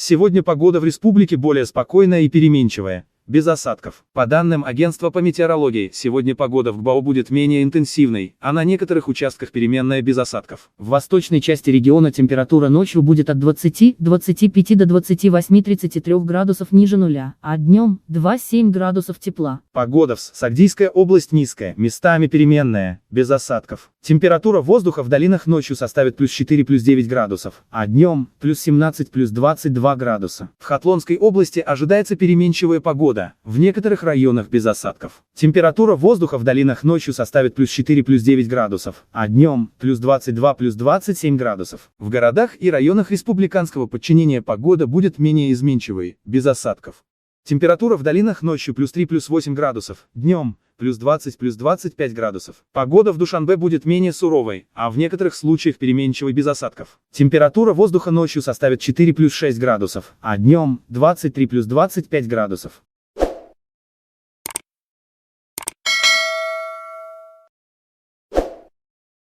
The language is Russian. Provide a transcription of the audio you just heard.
Сегодня погода в республике более спокойная и переменчивая, без осадков. По данным Агентства по метеорологии, сегодня погода в ГБАУ будет менее интенсивной, а на некоторых участках переменная без осадков. В восточной части региона температура ночью будет от 20-25 до 28-33 градусов ниже нуля, а днем 2-7 градусов тепла. Погода в Сагдийская область низкая, местами переменная, без осадков. Температура воздуха в долинах ночью составит плюс 4 плюс 9 градусов, а днем плюс 17 плюс 22 градуса. В Хатлонской области ожидается переменчивая погода, в некоторых районах без осадков. Температура воздуха в долинах ночью составит плюс 4 плюс 9 градусов, а днем плюс 22 плюс 27 градусов. В городах и районах республиканского подчинения погода будет менее изменчивой, без осадков. Температура в долинах ночью плюс 3 плюс 8 градусов, днем плюс 20 плюс 25 градусов. Погода в Душанбе будет менее суровой, а в некоторых случаях переменчивой без осадков. Температура воздуха ночью составит 4 плюс 6 градусов, а днем 23 плюс 25 градусов.